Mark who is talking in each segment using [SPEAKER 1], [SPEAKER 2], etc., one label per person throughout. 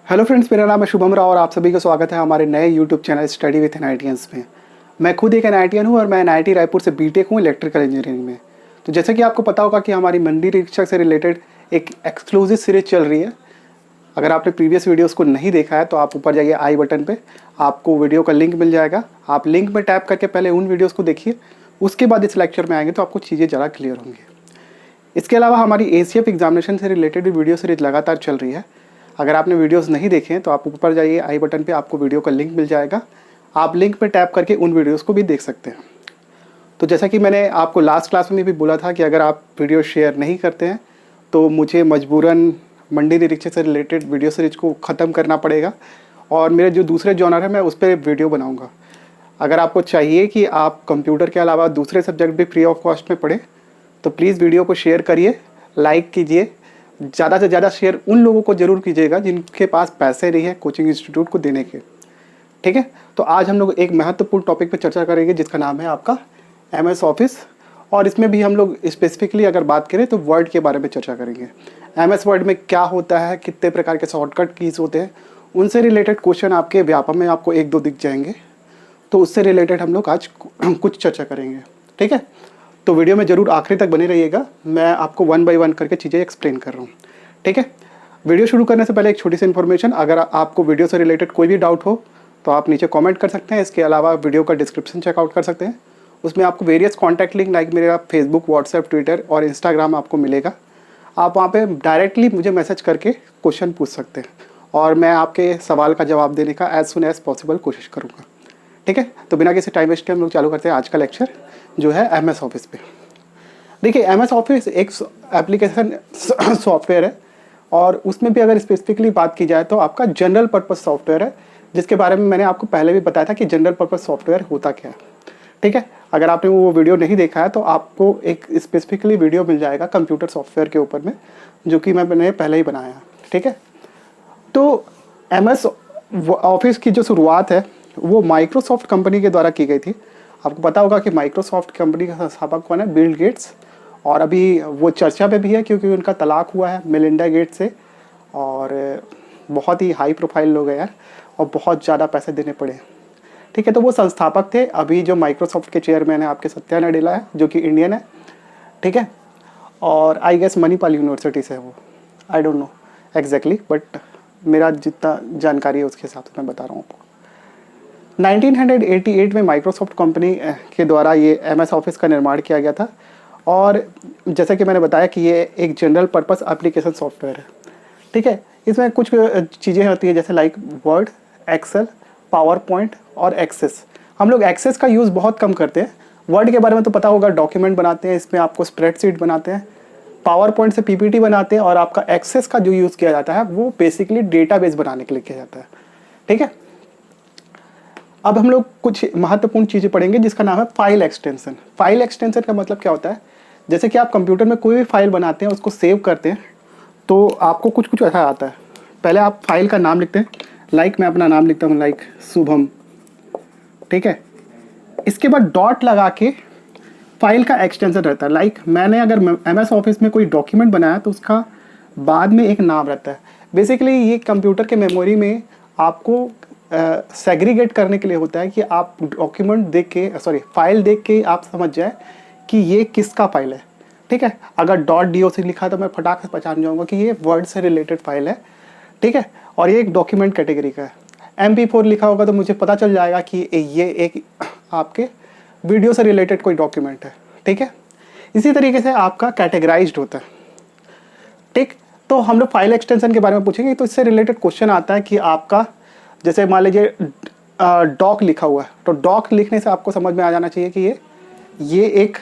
[SPEAKER 1] Hello friends, मेरा नाम है शुभम राव और आप सभी का स्वागत है हमारे नए यूट्यूब चैनल स्टडी विथ एनआईटीएंस में। मैं खुद एक एनआईटीएन हूँ और मैं एनआईटी रायपुर से बीटेक हूँ इलेक्ट्रिकल इंजीनियरिंग में। तो जैसे कि आपको पता होगा कि हमारी मंडी निरीक्षक से रिलेटेड एक एक्सक्लूसिव सीरीज चल रही है। अगर आपने प्रीवियस वीडियोज़ को नहीं देखा है तो आप ऊपर जाइए आई बटन पर, आपको वीडियो का लिंक मिल जाएगा। आप लिंक में टैप करके पहले उन वीडियोज़ को देखिए, उसके बाद इस लेक्चर में आएंगे तो आपको चीज़ें ज़रा क्लियर होंगी। इसके अलावा हमारी एसीएफ एग्जामिनेशन से रिलेटेड भी वीडियो सीरीज लगातार चल रही है। अगर आपने वीडियोस नहीं देखे हैं तो आप ऊपर जाइए आई बटन पे, आपको वीडियो का लिंक मिल जाएगा। आप लिंक पे टैप करके उन वीडियोस को भी देख सकते हैं। तो जैसा कि मैंने आपको लास्ट क्लास में भी बोला था कि अगर आप वीडियो शेयर नहीं करते हैं तो मुझे मजबूरन मंडी निरीक्षक से रिलेटेड वीडियो सीरीज को ख़त्म करना पड़ेगा और मेरे जो दूसरे जॉनर है मैं उस पर वीडियो बनाऊँगा। अगर आपको चाहिए कि आप कंप्यूटर के अलावा दूसरे सब्जेक्ट भी फ्री ऑफ कॉस्ट में पढ़ें तो प्लीज़ वीडियो को शेयर करिए, लाइक कीजिए। ज़्यादा से ज़्यादा शेयर उन लोगों को ज़रूर कीजिएगा जिनके पास पैसे नहीं है कोचिंग इंस्टीट्यूट को देने के। ठीक है, तो आज हम लोग एक महत्वपूर्ण टॉपिक पर चर्चा करेंगे जिसका नाम है आपका MS ऑफिस। और इसमें भी हम लोग स्पेसिफिकली अगर बात करें तो वर्ड के बारे में चर्चा करेंगे। MS वर्ड में क्या होता है, कितने प्रकार के शॉर्टकट कीज होते हैं, उनसे रिलेटेड क्वेश्चन आपके व्यापक में आपको एक दो दिख जाएंगे। तो उससे रिलेटेड हम लोग आज कुछ चर्चा करेंगे। ठीक है, तो वीडियो में ज़रूर आखिरी तक बने रहिएगा। मैं आपको 1 बाय 1 करके चीज़ें एक्सप्लेन कर रहा हूँ। ठीक है, वीडियो शुरू करने से पहले एक छोटी सी इन्फॉर्मेशन, अगर आपको वीडियो से रिलेटेड कोई भी डाउट हो तो आप नीचे कमेंट कर सकते हैं। इसके अलावा वीडियो का डिस्क्रिप्शन चेकआउट कर सकते हैं, उसमें आपको वेरियस कॉन्टैक्ट लिंक लाइक मेरा फेसबुक, व्हाट्सएप, ट्विटर और इंस्टाग्राम आपको मिलेगा। आप वहाँ पर डायरेक्टली मुझे मैसेज करके क्वेश्चन पूछ सकते हैं और मैं आपके सवाल का जवाब देने का एज सुन एज पॉसिबल कोशिश करूँगा। ठीक है, तो बिना किसी टाइम वेस्ट के हम लोग चालू करते हैं आज का लेक्चर जो है MS ऑफिस पे। देखिए, MS ऑफिस एक एप्लीकेशन सॉफ्टवेयर है और उसमें भी अगर स्पेसिफिकली बात की जाए तो आपका जनरल पर्पस सॉफ्टवेयर है, जिसके बारे में मैंने आपको पहले भी बताया था कि जनरल पर्पस सॉफ्टवेयर होता क्या है। ठीक है, अगर आपने वो वीडियो नहीं देखा है तो आपको एक स्पेसिफिकली वीडियो मिल जाएगा कंप्यूटर सॉफ्टवेयर के ऊपर में, जो कि मैंने पहले ही बनाया है। ठीक है, तो MS ऑफिस की जो शुरुआत है वो माइक्रोसॉफ्ट कंपनी के द्वारा की गई थी। आपको पता होगा कि माइक्रोसॉफ्ट कंपनी का संस्थापक कौन है? Bill Gates. और अभी वो चर्चा पे भी है क्योंकि उनका तलाक हुआ है मेलिंडा गेट्स से, और बहुत ही हाई प्रोफाइल लोग हैं यार, और बहुत ज़्यादा पैसे देने पड़े। ठीक है, तो वो संस्थापक थे। अभी जो माइक्रोसॉफ्ट के चेयरमैन है आपके सत्या नडेला है, जो कि इंडियन है। ठीक है, और आई गेस मणिपाल यूनिवर्सिटी से है वो, I don't know exactly, but मेरा जितना जानकारी है उसके हिसाब से मैं बता रहा हूँ आपको। 1988 में माइक्रोसॉफ्ट कंपनी के द्वारा ये MS ऑफिस का निर्माण किया गया था। और जैसा कि मैंने बताया कि ये एक जनरल पर्पस एप्लीकेशन सॉफ्टवेयर है। ठीक है, इसमें कुछ चीज़ें होती है जैसे like Word, Excel, PowerPoint और एक्सेस। हम लोग एक्सेस का यूज़ बहुत कम करते हैं। वर्ड के बारे में तो पता होगा, डॉक्यूमेंट बनाते हैं, इसमें आपको स्प्रेडशीट बनाते हैं। पावर पॉइंट से PPT बनाते हैं। और आपका एक्सेस का जो यूज़ किया जाता है वो बेसिकली डेटाबेस बनाने के लिए किया जाता है। ठीक है, अब हम लोग कुछ महत्वपूर्ण चीज़ें पढ़ेंगे जिसका नाम है फाइल एक्सटेंशन। फाइल एक्सटेंशन का मतलब क्या होता है? जैसे कि आप कंप्यूटर में कोई भी फाइल बनाते हैं, उसको सेव करते हैं तो आपको कुछ कुछ ऐसा आता है। पहले आप फाइल का नाम लिखते हैं, लाइक मैं अपना नाम लिखता हूँ, लाइक शुभम। ठीक है, इसके बाद डॉट लगा के फाइल का एक्सटेंशन रहता है। लाइक मैंने अगर MS ऑफिस में कोई डॉक्यूमेंट बनाया तो उसका बाद में एक नाम रहता है। बेसिकली ये कंप्यूटर के मेमोरी में आपको सेग्रीगेट करने के लिए होता है कि आप डॉक्यूमेंट देख के, फाइल देख के आप समझ जाए कि ये किसका फाइल है। ठीक है, अगर .doc लिखा है तो मैं फटाक से पहचान जाऊंगा कि ये वर्ड से रिलेटेड फाइल है। ठीक है, और ये एक डॉक्यूमेंट कैटेगरी का है। MP4 लिखा होगा तो मुझे पता चल जाएगा कि ये एक आपके वीडियो से रिलेटेड कोई डॉक्यूमेंट है। ठीक है, इसी तरीके से आपका कैटेगराइज्ड होता है। ठीक, तो हम लोग फाइल एक्सटेंशन के बारे में पूछेंगे। तो इससे रिलेटेड क्वेश्चन आता है कि आपका जैसे मान लीजिए डॉक लिखा हुआ है, तो डॉक लिखने से आपको समझ में आ जाना चाहिए कि ये एक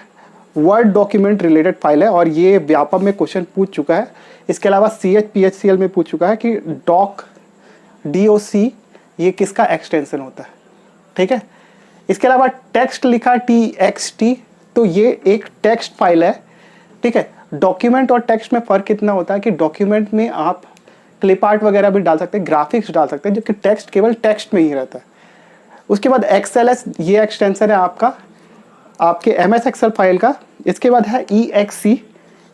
[SPEAKER 1] वर्ड डॉक्यूमेंट रिलेटेड फाइल है। और ये व्यापक में क्वेश्चन पूछ चुका है। इसके अलावा CH/PHCL में पूछ चुका है कि DOC ये किसका एक्सटेंशन होता है। ठीक है, इसके अलावा टेक्स्ट लिखा TXT, तो ये एक टेक्स्ट फाइल है। ठीक है, डॉक्यूमेंट और टेक्स्ट में फ़र्क इतना होता है कि डॉक्यूमेंट में आप क्लिप आर्ट वगैरह भी डाल सकते हैं, ग्राफिक्स डाल सकते हैं, जबकि टेक्स्ट केवल टेक्स्ट में ही रहता है। उसके बाद XLS, ये एक्सटेंशन है आपके MS एक्सेल फाइल का। इसके बाद है EXE,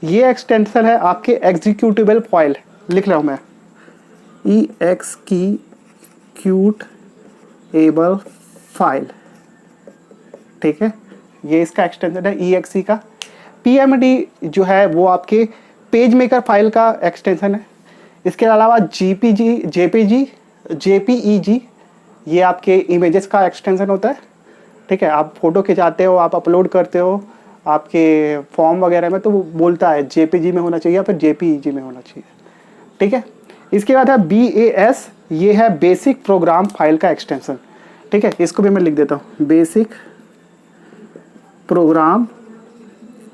[SPEAKER 1] ये एक्सटेंशन है आपके एग्जीक्यूटेबल फाइल। लिख रहा हूँ मैं, executable फाइल, ठीक है, ये इसका एक्सटेंशन है exe का। pmd जो है वो आपके पेज मेकर फाइल का एक्सटेंशन है। इसके अलावा jpeg ये आपके इमेजेस का एक्सटेंशन होता है, ठीक है। आप फोटो खिंचाते हो, आप अपलोड करते हो आपके फॉर्म वगैरह में, तो वो बोलता है जेपीजी में होना चाहिए या फिर जेपीईजी में होना चाहिए, ठीक है। इसके बाद है BAS, ये है बेसिक प्रोग्राम फाइल का एक्सटेंशन, ठीक है। इसको भी मैं लिख देता हूँ, बेसिक प्रोग्राम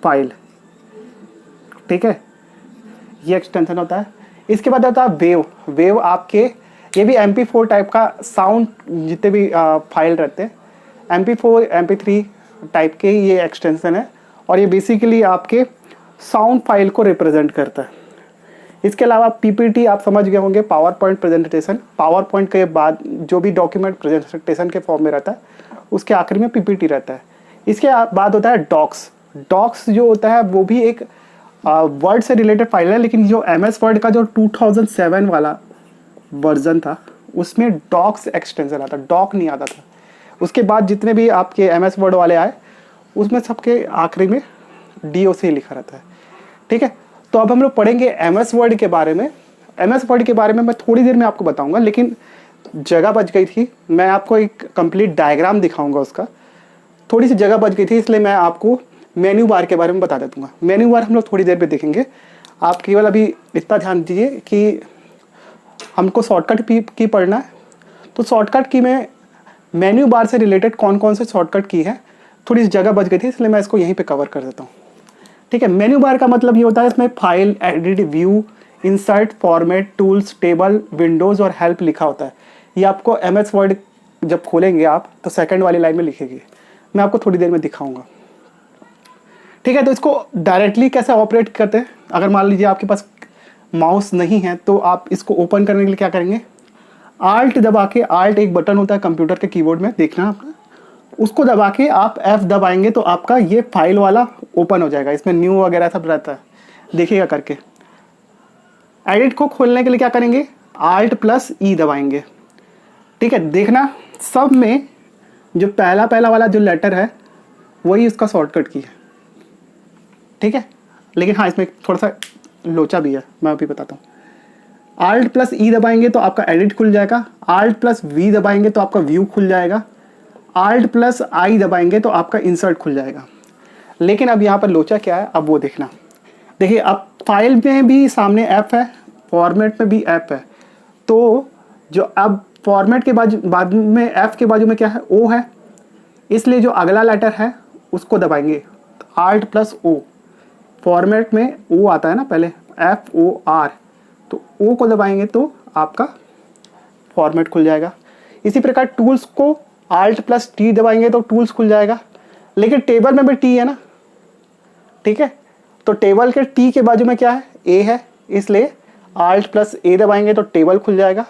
[SPEAKER 1] फाइल, ठीक है, ये एक्सटेंशन होता है। इसके बाद आता है वेव आपके, ये भी MP4 टाइप का साउंड, जितने भी फाइल रहते हैं MP4 MP3 टाइप के ये एक्सटेंशन है, और ये बेसिकली आपके साउंड फाइल को रिप्रेजेंट करता है। इसके अलावा PPT आप समझ गए होंगे, power point presentation. Power point के बाद जो भी डॉक्यूमेंट प्रेजेंटेशन के फॉर्म में रहता है उसके आखिरी में PPT रहता है। इसके बाद होता है डॉक्स जो होता है वो भी एक वर्ड से रिलेटेड फाइल है, लेकिन जो MS वर्ड का जो 2007 वाला वर्जन था उसमें डॉक्स एक्सटेंशन आता, डॉक नहीं आता था। उसके बाद जितने भी आपके MS वर्ड वाले आए उसमें सबके आखिरी में DOC लिखा रहता है, ठीक है। तो अब हम लोग पढ़ेंगे MS वर्ड के बारे में। MS वर्ड के बारे में मैं थोड़ी देर में आपको बताऊंगा, लेकिन जगह बच गई थी, मैं आपको एक कंप्लीट डायग्राम दिखाऊंगा उसका। थोड़ी सी जगह बच गई थी, इसलिए मैं आपको मेन्यू बार के बारे में बता देता। मेन्यू बार हम लोग थोड़ी देर में देखेंगे। आप केवल अभी इतना ध्यान दीजिए कि हमको शॉर्टकट की पढ़ना है, तो शॉर्टकट की में मेन्यू बार से रिलेटेड कौन कौन से शॉर्टकट की है, थोड़ी सी जगह बच गई थी, इसलिए मैं इसको यहीं पे कवर कर देता हूँ, ठीक है। मेन्यू बार का मतलब ये होता है, इसमें file, edit, view, insert, format, tools, table, Windows और हेल्प लिखा होता है। ये आपको MS वर्ड जब खोलेंगे आप तो सेकंड वाली लाइन में लिखेंगे, मैं आपको थोड़ी देर में दिखाऊंगा, ठीक है। तो इसको डायरेक्टली कैसे ऑपरेट करते हैं, अगर मान लीजिए आपके पास माउस नहीं है तो आप इसको ओपन करने के लिए क्या करेंगे, आल्ट दबा के, आल्ट एक बटन होता है कंप्यूटर के कीबोर्ड में, देखना आपका, उसको दबा के आप F दबाएंगे तो आपका ये फाइल वाला ओपन हो जाएगा। इसमें न्यू वगैरह सब रहता है, देखिएगा करके। एडिट को खोलने के लिए क्या करेंगे, Alt+E दबाएंगे, ठीक है। देखना सब में जो पहला वाला जो लेटर है वही उसका शॉर्टकट की है, ठीक है। लेकिन हाँ, इसमें थोड़ा सा लोचा भी है, मैं अभी बताता हूँ। Alt+E दबाएंगे तो आपका एडिट खुल जाएगा, Alt+V दबाएंगे तो आपका व्यू खुल जाएगा, Alt+I दबाएंगे तो आपका इंसर्ट खुल जाएगा। लेकिन अब यहाँ पर लोचा क्या है, अब वो देखना। देखिए, अब फाइल में भी सामने F है, फॉर्मेट में भी F है, तो जो अब फॉर्मेट के बाद में F के बाजू में क्या है, O है, इसलिए जो अगला लेटर है उसको दबाएंगे, Alt+O। फॉर्मेट में O आता है ना पहले, FOR, तो O को दबाएंगे तो आपका फॉर्मेट खुल जाएगा। इसी प्रकार टूल्स को Alt+T दबाएंगे तो टूल्स खुल जाएगा। लेकिन टेबल में भी T है ना, ठीक है, तो टेबल के T के बाजू में क्या है, A है, इसलिए Alt+A दबाएंगे तो टेबल खुल जाएगा,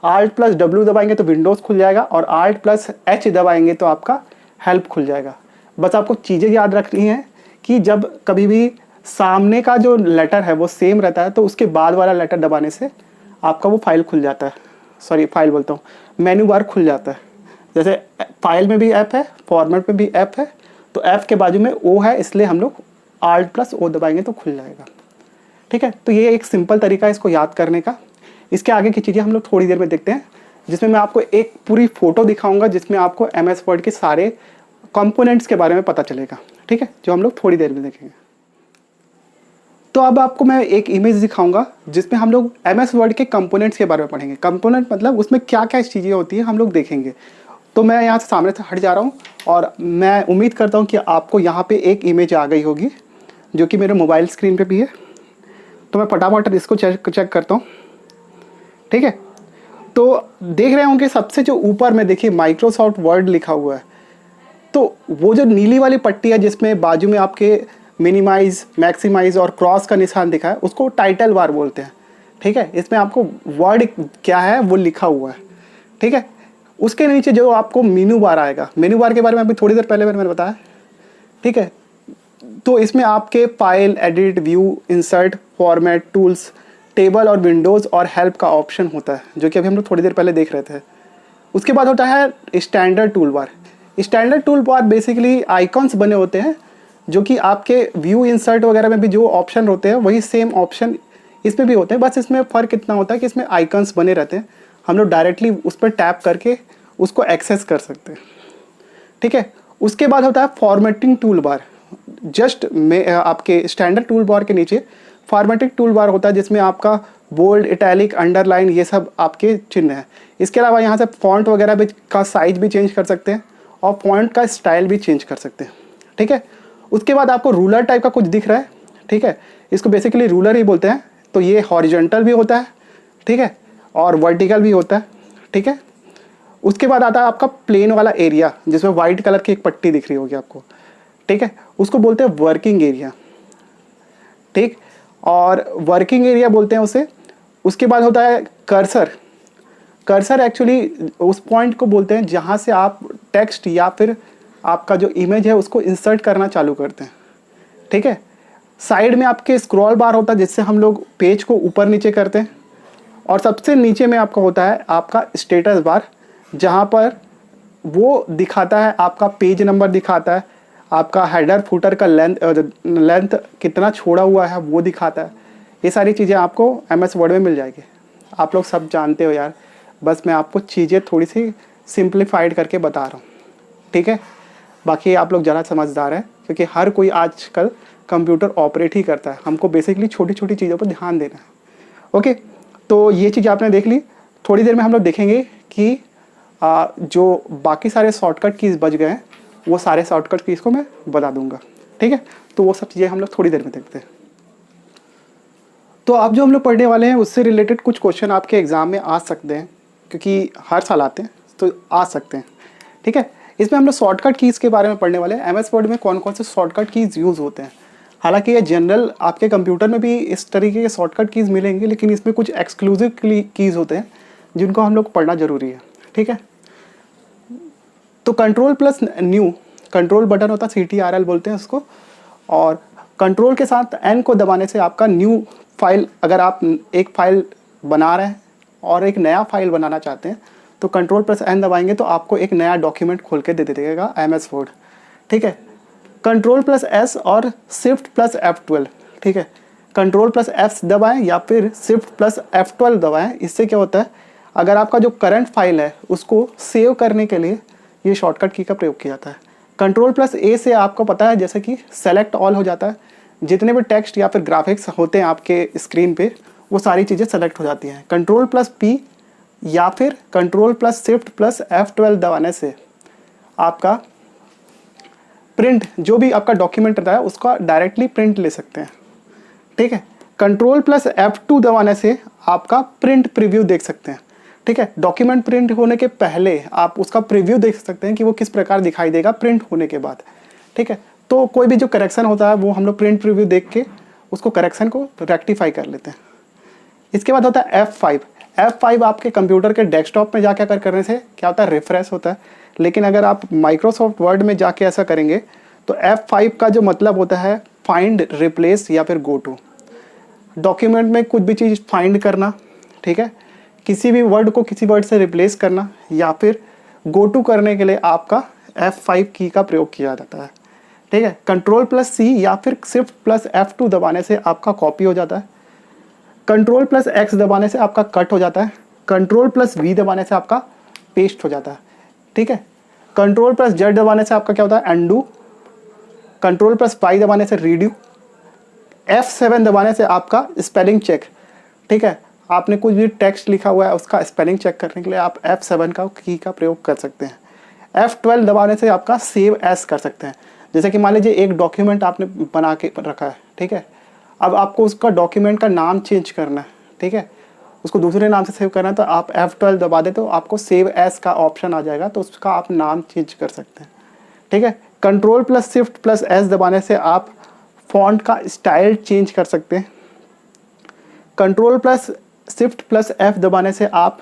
[SPEAKER 1] Alt+W दबाएंगे तो विंडोज़ खुल जाएगा, और Alt+H दबाएंगे तो आपका हेल्प खुल जाएगा। बस आपको चीज़ें याद रखनी है कि जब कभी भी सामने का जो लेटर है वो सेम रहता है तो उसके बाद वाला लेटर दबाने से आपका वो फाइल खुल जाता है, सॉरी फाइल बोलता हूँ, मेन्यू बार खुल जाता है। जैसे फाइल में भी F है, फॉर्मेट में भी F है, तो F के बाजू में O है, इसलिए हम लोग Alt+O दबाएंगे तो खुल जाएगा, ठीक है। तो ये एक सिंपल तरीका है इसको याद करने का। इसके आगे की चीज़ें हम लोग थोड़ी देर में देखते हैं, जिसमें मैं आपको एक पूरी फोटो दिखाऊंगा जिसमें आपको MS वर्ड के सारे कंपोनेंट्स के बारे में पता चलेगा, ठीक है, जो हम लोग थोड़ी देर में देखेंगे। तो अब आपको मैं एक इमेज दिखाऊंगा जिसमें हम लोग MS वर्ड के कंपोनेंट्स के बारे में पढ़ेंगे। कंपोनेंट मतलब उसमें क्या क्या चीज़ें होती हैं हम लोग देखेंगे। तो मैं यहाँ से सामने से हट जा रहा हूँ और मैं उम्मीद करता हूँ कि आपको यहाँ पे एक इमेज आ गई होगी जो कि मेरे मोबाइल स्क्रीन पे भी है। तो मैं फटाफट इसको चेक करता हूँ, ठीक है। तो देख रहे होंगे सबसे जो ऊपर में देखिए माइक्रोसॉफ्ट वर्ड लिखा हुआ है, तो वो जो नीली वाली पट्टी है जिसमें बाजू में आपके मिनिमाइज, मैक्सिमाइज और क्रॉस का निशान दिखा है, उसको टाइटल बार बोलते हैं, ठीक है। इसमें आपको वर्ड क्या है वो लिखा हुआ है, ठीक है। उसके नीचे जो आपको मेनू बार आएगा, मेनू बार के बारे में अभी थोड़ी देर पहले मैंने बताया, ठीक है। तो इसमें आपके file, edit, view, insert, format, tools, table और विंडोज़ और हेल्प का ऑप्शन होता है, जो कि अभी हम लोग थोड़ी देर पहले देख रहे थे। उसके बाद होता है standard tool bar. Standard tool bar basically icons बने होते हैं, जो कि आपके व्यू इंसर्ट वगैरह में भी जो ऑप्शन होते हैं वही सेम ऑप्शन इसमें भी होते हैं, बस इसमें फ़र्क इतना होता है कि इसमें आइकन्स बने रहते हैं, हम लोग डायरेक्टली उस पर टैप करके उसको एक्सेस कर सकते हैं। ठीक है, उसके बाद होता है फॉर्मेटिंग टूल बार। जस्ट में आपके स्टैंडर्ड टूल बार के नीचे फॉर्मेटिंग टूल बार होता है, जिसमें आपका बोल्ड, इटैलिक, अंडरलाइन ये सब आपके चिन्ह हैं। इसके अलावा यहाँ से फॉन्ट वगैरह भी का साइज भी चेंज कर सकते हैं और फॉन्ट का स्टाइल भी चेंज कर सकते हैं। ठीक है, उसके बाद आपको रूलर टाइप का कुछ दिख रहा है। ठीक है, इसको बेसिकली रूलर ही बोलते हैं। तो ये हॉरिजॉन्टल भी होता है, ठीक है, और वर्टिकल भी होता है। ठीक है, उसके बाद आता है आपका प्लेन वाला एरिया, जिसमें वाइट कलर की एक पट्टी दिख रही होगी आपको। ठीक है, उसको बोलते हैं वर्किंग एरिया। ठीक, और वर्किंग एरिया बोलते हैं उसे। उसके बाद होता है कर्सर। कर्सर एक्चुअली उस पॉइंट को बोलते हैं जहाँ से आप टेक्स्ट या फिर आपका जो इमेज है उसको इंसर्ट करना चालू करते हैं। ठीक है, साइड में आपके स्क्रॉल बार होता है, जिससे हम लोग पेज को ऊपर नीचे करते हैं। और सबसे नीचे में आपका होता है आपका स्टेटस बार, जहाँ पर वो दिखाता है आपका पेज नंबर दिखाता है, आपका हेडर फुटर का लेंथ कितना छोड़ा हुआ है वो दिखाता है। ये सारी चीज़ें आपको MS वर्ड में मिल जाएगी। आप लोग सब जानते हो यार, बस मैं आपको चीज़ें थोड़ी सी सिंप्लीफाइड करके बता रहा हूँ। ठीक है, बाकी आप लोग ज़रा समझदार हैं, क्योंकि हर कोई आजकल कंप्यूटर ऑपरेट ही करता है। हमको बेसिकली छोटी छोटी चीज़ों पर ध्यान देना है। ओके, तो ये चीज़ आपने देख ली। थोड़ी देर में हम लोग देखेंगे कि जो बाकी सारे शॉर्टकट कीज़ बच गए हैं, वो सारे शॉर्टकट कीज़ को मैं बता दूंगा। ठीक है, तो वो सब चीज़ें हम लोग थोड़ी देर में देखते हैं। तो अब जो हम लोग पढ़ने वाले हैं उससे रिलेटेड कुछ क्वेश्चन आपके एग्ज़ाम में आ सकते हैं, क्योंकि हर साल आते हैं तो आ सकते हैं। ठीक है, इसमें हम लोग शॉर्टकट कीज़ के बारे में पढ़ने वाले हैं। MS वर्ड में कौन कौन से शॉर्टकट कीज़ यूज़ होते हैं। हालांकि ये जनरल आपके कंप्यूटर में भी इस तरीके के शॉर्टकट कीज़ मिलेंगे, लेकिन इसमें कुछ एक्सक्लूसिव कीज़ होते हैं जिनको हम लोग पढ़ना ज़रूरी है। ठीक है, तो control plus new, control button होता है, CTRL बोलते हैं उसको, और कंट्रोल के साथ N को दबाने से आपका न्यू फाइल, अगर आप एक फाइल बना रहे हैं और एक नया फाइल बनाना चाहते हैं तो कंट्रोल प्लस N दबाएंगे तो आपको एक नया डॉक्यूमेंट खोल के दे देगा MS वर्ड। ठीक है, कंट्रोल प्लस S और शिफ्ट प्लस F12। ठीक है, कंट्रोल प्लस F दबाएं या फिर शिफ्ट प्लस F12 दबाएं। इससे क्या होता है, अगर आपका जो करंट फाइल है उसको सेव करने के लिए ये शॉर्टकट की का प्रयोग किया जाता है। कंट्रोल प्लस A से आपको पता है जैसे कि सेलेक्ट ऑल हो जाता है, जितने भी टेक्स्ट या फिर ग्राफिक्स होते हैं आपके स्क्रीन पे वो सारी चीज़ें सेलेक्ट हो जाती हैं। कंट्रोल प्लस P या फिर control plus shift plus F12 दबाने से आपका प्रिंट, जो भी आपका डॉक्यूमेंट रहता है उसका डायरेक्टली प्रिंट ले सकते हैं। ठीक है, कंट्रोल प्लस F2 दबाने से आपका प्रिंट प्रीव्यू देख सकते हैं। ठीक है, डॉक्यूमेंट प्रिंट होने के पहले आप उसका प्रीव्यू देख सकते हैं कि वो किस प्रकार दिखाई देगा प्रिंट होने के बाद। ठीक है, तो कोई भी जो करेक्शन होता है वो हम लोग प्रिंट प्रीव्यू देख के उसको करेक्शन को रेक्टिफाई कर लेते हैं। इसके बाद होता है F5। F5 आपके कंप्यूटर के डेस्कटॉप में जाके अगर करने से क्या होता है, रिफ्रेश होता है। लेकिन अगर आप माइक्रोसॉफ्ट वर्ड में जाके ऐसा करेंगे तो F5 का जो मतलब होता है फाइंड, रिप्लेस या फिर गो टू। डॉक्यूमेंट में कुछ भी चीज़ फाइंड करना, ठीक है, किसी भी वर्ड को किसी वर्ड से रिप्लेस करना या फिर गो टू करने के लिए आपका F5 की का प्रयोग किया जाता है। ठीक है, कंट्रोल प्लस C या फिर शिफ्ट प्लस F2 दबाने से आपका कॉपी हो जाता है। कंट्रोल प्लस X दबाने से आपका कट हो जाता है। कंट्रोल प्लस V दबाने से आपका पेस्ट हो जाता है। ठीक है, कंट्रोल प्लस Z दबाने से आपका क्या होता है, अंडू। कंट्रोल प्लस Y दबाने से रीड्यू। F7 दबाने से आपका स्पेलिंग चेक। ठीक है, आपने कुछ भी टेक्स्ट लिखा हुआ है उसका स्पेलिंग चेक करने के लिए आप F7 का की का प्रयोग कर सकते हैं। F12 दबाने से आपका सेव एज कर सकते हैं। जैसे कि मान लीजिए एक डॉक्यूमेंट आपने बना के रखा है, ठीक है, अब आपको उसका डॉक्यूमेंट का नाम चेंज करना है, ठीक है, उसको दूसरे नाम से सेव करना है तो आप F12 दबा दे तो आपको सेव एज का ऑप्शन आ जाएगा, तो उसका आप नाम चेंज कर सकते हैं। ठीक है, control plus shift plus S दबाने से आप फॉन्ट का स्टाइल चेंज कर सकते हैं। Control plus shift plus F दबाने से आप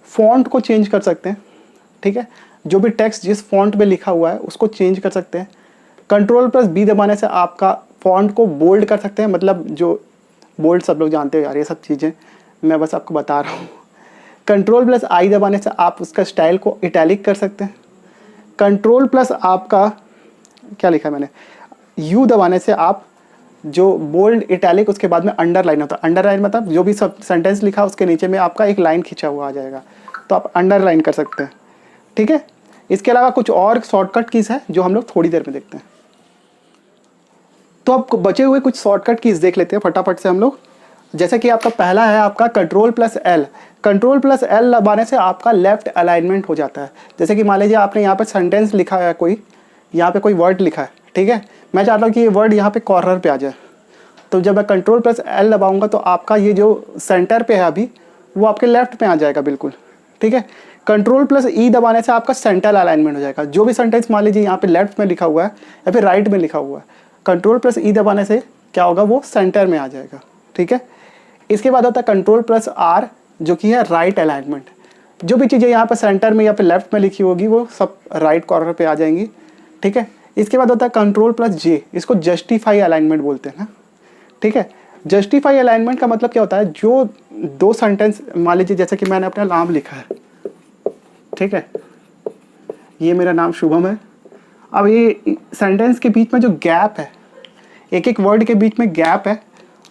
[SPEAKER 1] फॉन्ट को चेंज कर सकते हैं। ठीक है, जो भी टेक्स्ट जिस फॉन्ट में लिखा हुआ है उसको चेंज कर सकते हैं। कंट्रोल प्लस B दबाने से आपका फॉन्ट को बोल्ड कर सकते हैं, मतलब जो बोल्ड सब लोग जानते हो यार, ये सब चीज़ें मैं बस आपको बता रहा हूँ। Ctrl+I दबाने से आप उसका स्टाइल को इटैलिक कर सकते हैं। कंट्रोल प्लस आपका क्या लिखा है मैंने, U दबाने से आप जो बोल्ड इटैलिक उसके बाद में अंडरलाइन होता है, अंडरलाइन मतलब जो भी सब सेंटेंस लिखा उसके नीचे में आपका एक लाइन खींचा हुआ आ जाएगा, तो आप अंडरलाइन कर सकते हैं। ठीक है, इसके अलावा कुछ और शॉर्टकट कीज़ है जो हम लोग थोड़ी देर में देखते हैं। तो अब बचे हुए कुछ शॉर्टकट कीज़ देख लेते हैं फटाफट से हम लोग। जैसे कि आपका पहला है आपका Ctrl+L। Ctrl+L दबाने से आपका लेफ्ट अलाइनमेंट हो जाता है। जैसे कि मान लीजिए आपने यहाँ पर सेंटेंस लिखा है, कोई यहाँ पे कोई वर्ड लिखा है, ठीक है, मैं चाहता हूँ कि ये वर्ड यहाँ पे कॉर्नर पे आ जाए, तो जब मैं Ctrl+L दबाऊंगा तो आपका ये जो सेंटर पे है अभी वो आपके लेफ्ट पे आ जाएगा बिल्कुल। ठीक है, Ctrl+E दबाने से आपका सेंटर अलाइनमेंट हो जाएगा। जो भी सेंटेंस मान लीजिए यहाँ पे लेफ्ट में लिखा हुआ है या फिर राइट में लिखा हुआ है, Ctrl+E दबाने से क्या होगा, वो सेंटर में आ जाएगा। ठीक है, इसके बाद होता है Ctrl+R जो कि है राइट अलाइनमेंट। जो भी चीज़ें यहाँ पर सेंटर में या फिर लेफ्ट में लिखी होगी वो सब राइट कॉर्नर पे आ जाएंगी। ठीक है, इसके बाद होता है Ctrl+J, इसको जस्टिफाई अलाइनमेंट बोलते हैं ना। ठीक है, जस्टिफाई अलाइनमेंट का मतलब क्या होता है, जो दो सेंटेंस मान लीजिए जैसे कि मैंने अपना नाम लिखा है, ठीक है, ये मेरा नाम शुभम है। अब ये सेंटेंस के बीच में जो गैप है, एक एक वर्ड के बीच में गैप है,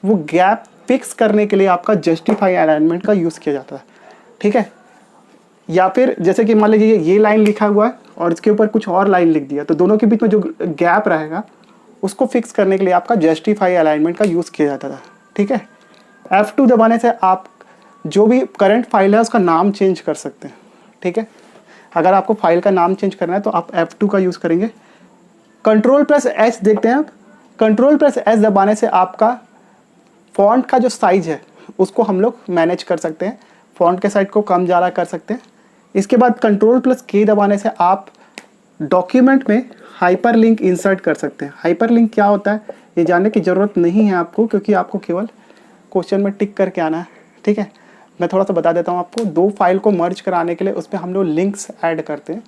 [SPEAKER 1] वो गैप फिक्स करने के लिए आपका जस्टिफाई अलाइनमेंट का यूज़ किया जाता है। ठीक है, या फिर जैसे कि मान लीजिए ये लाइन लिखा हुआ है और इसके ऊपर कुछ और लाइन लिख दिया, तो दोनों के बीच में जो गैप रहेगा उसको फिक्स करने के लिए आपका जस्टिफाई अलाइनमेंट का यूज़ किया जाता था। ठीक है, F2 दबाने से आप जो भी करंट फाइल है उसका नाम चेंज कर सकते हैं। ठीक है, अगर आपको फाइल का नाम चेंज करना है तो आप F2 का यूज़ करेंगे। Ctrl+S देखते हैं आप। Ctrl+S दबाने से आपका फॉन्ट का जो साइज है उसको हम लोग मैनेज कर सकते हैं, फॉन्ट के साइज को कम ज़्यादा कर सकते हैं। इसके बाद Ctrl+K दबाने से आप डॉक्यूमेंट में हाइपरलिंक इंसर्ट कर सकते हैं। हाइपरलिंक क्या होता है ये जानने की ज़रूरत नहीं है आपको, क्योंकि आपको केवल क्वेश्चन में टिक करके आना है। ठीक है, मैं थोड़ा सा बता देता हूँ आपको। दो फाइल को मर्ज कराने के लिए उसमें हम लोग लिंक्स ऐड करते हैं,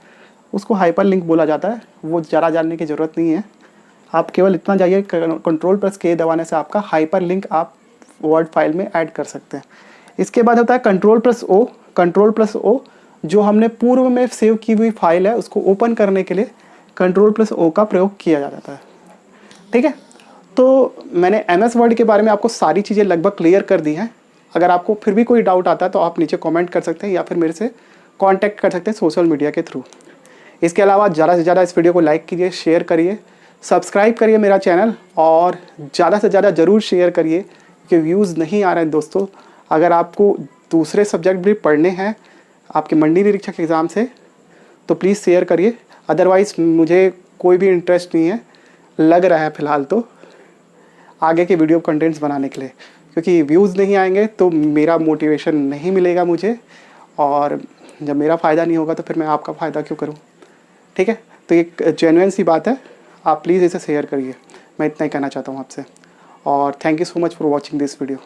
[SPEAKER 1] उसको हाइपरलिंक बोला जाता है। वो ज़्यादा जानने की ज़रूरत नहीं है, आप केवल इतना जाइए, Ctrl+K दबाने से आपका हाइपरलिंक आप वर्ड फाइल में ऐड कर सकते हैं। इसके बाद होता है Ctrl+O। Ctrl+O जो हमने पूर्व में सेव की हुई फाइल है उसको ओपन करने के लिए Ctrl+O का प्रयोग किया जाता है। ठीक है, तो मैंने MS वर्ड के बारे में आपको सारी चीज़ें लगभग क्लियर कर दी हैं। अगर आपको फिर भी कोई डाउट आता है तो आप नीचे कमेंट कर सकते हैं या फिर मेरे से कांटेक्ट कर सकते हैं सोशल मीडिया के थ्रू। इसके अलावा ज़्यादा से ज़्यादा इस वीडियो को लाइक कीजिए, शेयर करिए, सब्सक्राइब करिए मेरा चैनल, और ज़्यादा से ज़्यादा ज़रूर शेयर करिए कि व्यूज़ नहीं आ रहे हैं दोस्तों। अगर आपको दूसरे सब्जेक्ट भी पढ़ने हैं आपके मंडी निरीक्षक एग्ज़ाम से तो प्लीज़ शेयर करिए। अदरवाइज़ मुझे कोई भी इंटरेस्ट नहीं है, लग रहा है फ़िलहाल तो आगे के वीडियो कंटेंट्स बनाने के लिए, क्योंकि व्यूज़ नहीं आएंगे तो मेरा मोटिवेशन नहीं मिलेगा मुझे, और जब मेरा फ़ायदा नहीं होगा तो फिर मैं आपका फ़ायदा क्यों करूं। ठीक है, तो एक जेन्युइन सी बात है, आप प्लीज़ इसे शेयर करिए। मैं इतना ही कहना चाहता हूं आपसे, और thank you so much for watching this video.